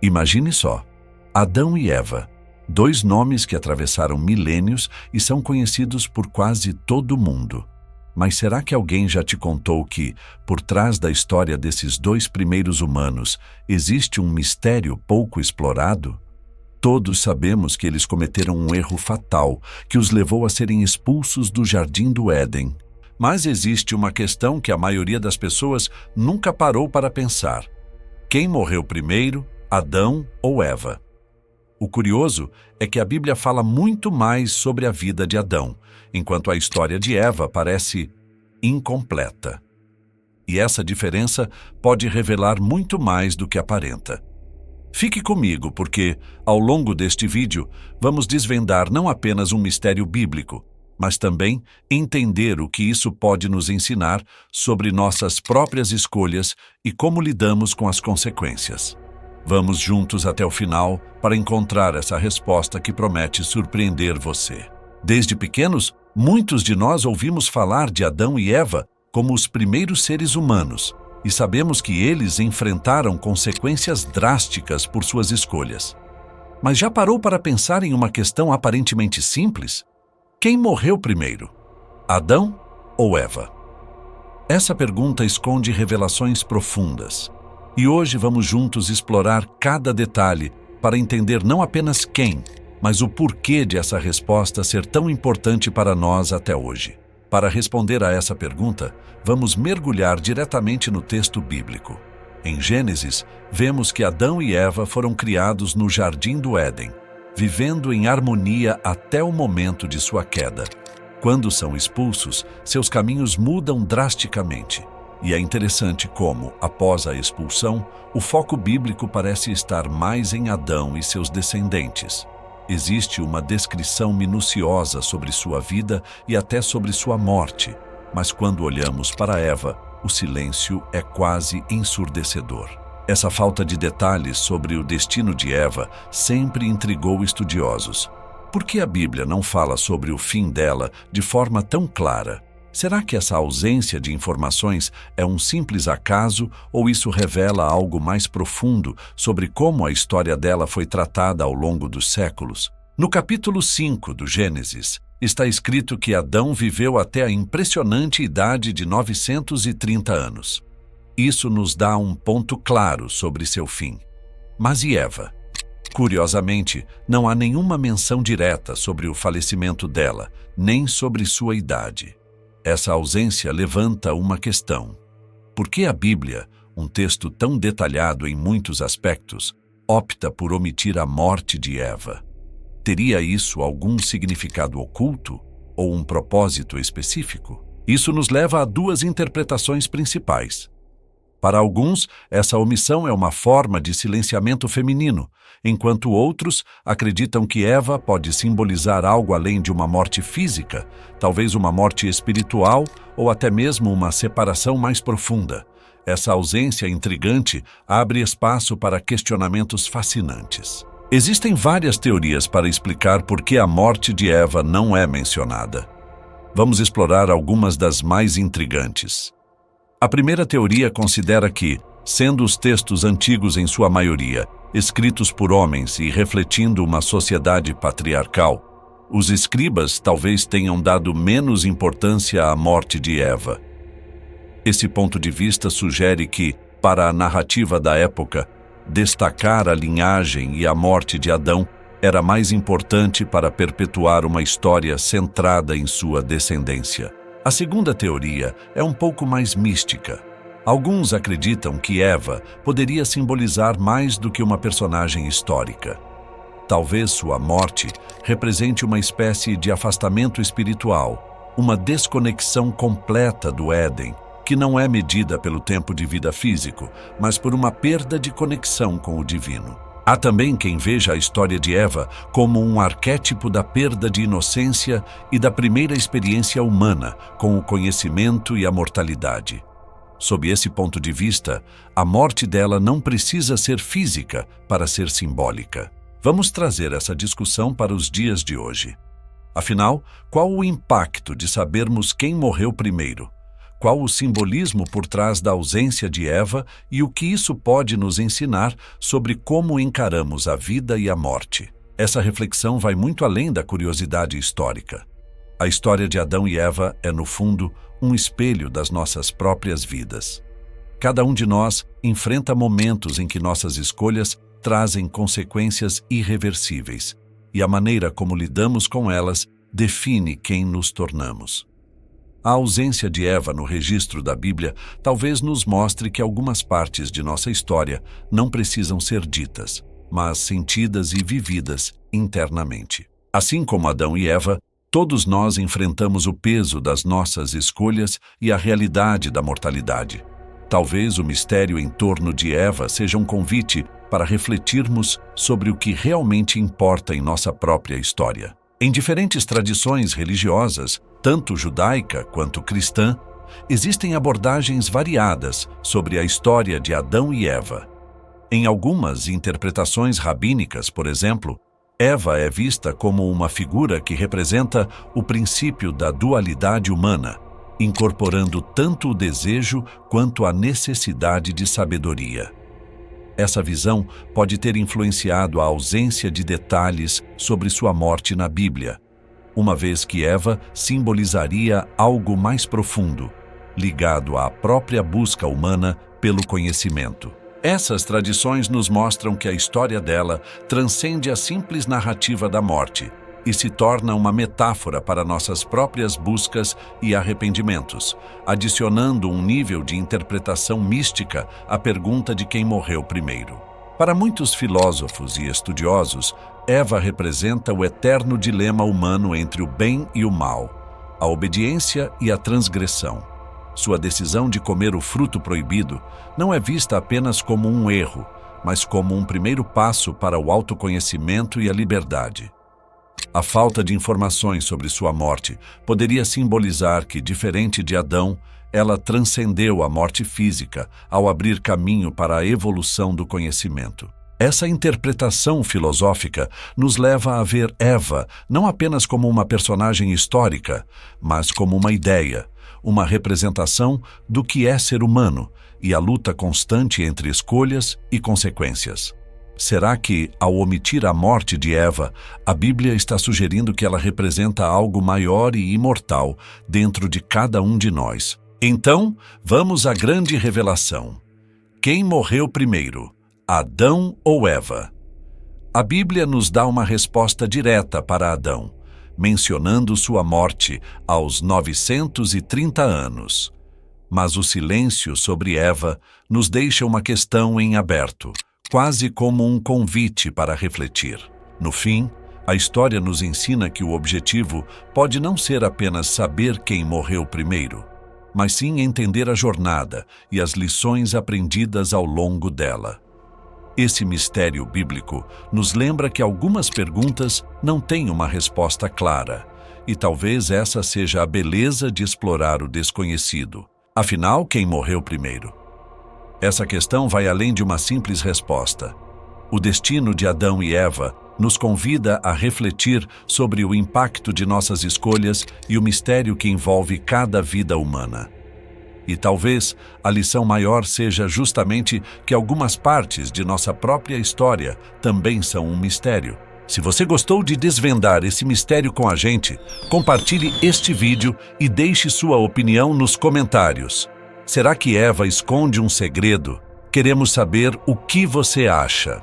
Imagine só, Adão e Eva, dois nomes que atravessaram milênios e são conhecidos por quase todo mundo. Mas será que alguém já te contou que, por trás da história desses dois primeiros humanos, existe um mistério pouco explorado? Todos sabemos que eles cometeram um erro fatal que os levou a serem expulsos do Jardim do Éden. Mas existe uma questão que a maioria das pessoas nunca parou para pensar. Quem morreu primeiro, Adão ou Eva? O curioso é que a Bíblia fala muito mais sobre a vida de Adão, enquanto a história de Eva parece incompleta. E essa diferença pode revelar muito mais do que aparenta. Fique comigo, porque, ao longo deste vídeo, vamos desvendar não apenas um mistério bíblico, mas também entender o que isso pode nos ensinar sobre nossas próprias escolhas e como lidamos com as consequências. Vamos juntos até o final para encontrar essa resposta que promete surpreender você. Desde pequenos, muitos de nós ouvimos falar de Adão e Eva como os primeiros seres humanos e sabemos que eles enfrentaram consequências drásticas por suas escolhas. Mas já parou para pensar em uma questão aparentemente simples? Quem morreu primeiro? Adão ou Eva? Essa pergunta esconde revelações profundas. E hoje vamos juntos explorar cada detalhe para entender não apenas quem, mas o porquê de essa resposta ser tão importante para nós até hoje. Para responder a essa pergunta, vamos mergulhar diretamente no texto bíblico. Em Gênesis, vemos que Adão e Eva foram criados no Jardim do Éden, vivendo em harmonia até o momento de sua queda. Quando são expulsos, seus caminhos mudam drasticamente. E é interessante como, após a expulsão, o foco bíblico parece estar mais em Adão e seus descendentes. Existe uma descrição minuciosa sobre sua vida e até sobre sua morte, mas quando olhamos para Eva, o silêncio é quase ensurdecedor. Essa falta de detalhes sobre o destino de Eva sempre intrigou estudiosos. Por que a Bíblia não fala sobre o fim dela de forma tão clara? Será que essa ausência de informações é um simples acaso ou isso revela algo mais profundo sobre como a história dela foi tratada ao longo dos séculos? No capítulo 5 do Gênesis, está escrito que Adão viveu até a impressionante idade de 930 anos. Isso nos dá um ponto claro sobre seu fim. Mas e Eva? Curiosamente, não há nenhuma menção direta sobre o falecimento dela, nem sobre sua idade. Essa ausência levanta uma questão. Por que a Bíblia, um texto tão detalhado em muitos aspectos, opta por omitir a morte de Eva? Teria isso algum significado oculto ou um propósito específico? Isso nos leva a duas interpretações principais. Para alguns, essa omissão é uma forma de silenciamento feminino, enquanto outros acreditam que Eva pode simbolizar algo além de uma morte física, talvez uma morte espiritual ou até mesmo uma separação mais profunda. Essa ausência intrigante abre espaço para questionamentos fascinantes. Existem várias teorias para explicar por que a morte de Eva não é mencionada. Vamos explorar algumas das mais intrigantes. A primeira teoria considera que, sendo os textos antigos em sua maioria, escritos por homens e refletindo uma sociedade patriarcal, os escribas talvez tenham dado menos importância à morte de Eva. Esse ponto de vista sugere que, para a narrativa da época, destacar a linhagem e a morte de Adão era mais importante para perpetuar uma história centrada em sua descendência. A segunda teoria é um pouco mais mística. Alguns acreditam que Eva poderia simbolizar mais do que uma personagem histórica. Talvez sua morte represente uma espécie de afastamento espiritual, uma desconexão completa do Éden, que não é medida pelo tempo de vida físico, mas por uma perda de conexão com o divino. Há também quem veja a história de Eva como um arquétipo da perda de inocência e da primeira experiência humana com o conhecimento e a mortalidade. Sob esse ponto de vista, a morte dela não precisa ser física para ser simbólica. Vamos trazer essa discussão para os dias de hoje. Afinal, qual o impacto de sabermos quem morreu primeiro? Qual o simbolismo por trás da ausência de Eva e o que isso pode nos ensinar sobre como encaramos a vida e a morte? Essa reflexão vai muito além da curiosidade histórica. A história de Adão e Eva é, no fundo, um espelho das nossas próprias vidas. Cada um de nós enfrenta momentos em que nossas escolhas trazem consequências irreversíveis, e a maneira como lidamos com elas define quem nos tornamos. A ausência de Eva no registro da Bíblia talvez nos mostre que algumas partes de nossa história não precisam ser ditas, mas sentidas e vividas internamente. Assim como Adão e Eva, todos nós enfrentamos o peso das nossas escolhas e a realidade da mortalidade. Talvez o mistério em torno de Eva seja um convite para refletirmos sobre o que realmente importa em nossa própria história. Em diferentes tradições religiosas, tanto judaica quanto cristã, existem abordagens variadas sobre a história de Adão e Eva. Em algumas interpretações rabínicas, por exemplo, Eva é vista como uma figura que representa o princípio da dualidade humana, incorporando tanto o desejo quanto a necessidade de sabedoria. Essa visão pode ter influenciado a ausência de detalhes sobre sua morte na Bíblia, uma vez que Eva simbolizaria algo mais profundo, ligado à própria busca humana pelo conhecimento. Essas tradições nos mostram que a história dela transcende a simples narrativa da morte e se torna uma metáfora para nossas próprias buscas e arrependimentos, adicionando um nível de interpretação mística à pergunta de quem morreu primeiro. Para muitos filósofos e estudiosos, Eva representa o eterno dilema humano entre o bem e o mal, a obediência e a transgressão. Sua decisão de comer o fruto proibido não é vista apenas como um erro, mas como um primeiro passo para o autoconhecimento e a liberdade. A falta de informações sobre sua morte poderia simbolizar que, diferente de Adão, ela transcendeu a morte física ao abrir caminho para a evolução do conhecimento. Essa interpretação filosófica nos leva a ver Eva não apenas como uma personagem histórica, mas como uma ideia, uma representação do que é ser humano e a luta constante entre escolhas e consequências. Será que, ao omitir a morte de Eva, a Bíblia está sugerindo que ela representa algo maior e imortal dentro de cada um de nós? Então, vamos à grande revelação. Quem morreu primeiro, Adão ou Eva? A Bíblia nos dá uma resposta direta para Adão, mencionando sua morte aos 930 anos. Mas o silêncio sobre Eva nos deixa uma questão em aberto, quase como um convite para refletir. No fim, a história nos ensina que o objetivo pode não ser apenas saber quem morreu primeiro, mas sim entender a jornada e as lições aprendidas ao longo dela. Esse mistério bíblico nos lembra que algumas perguntas não têm uma resposta clara, e talvez essa seja a beleza de explorar o desconhecido. Afinal, quem morreu primeiro? Essa questão vai além de uma simples resposta. O destino de Adão e Eva nos convida a refletir sobre o impacto de nossas escolhas e o mistério que envolve cada vida humana. E talvez a lição maior seja justamente que algumas partes de nossa própria história também são um mistério. Se você gostou de desvendar esse mistério com a gente, compartilhe este vídeo e deixe sua opinião nos comentários. Será que Eva esconde um segredo? Queremos saber o que você acha.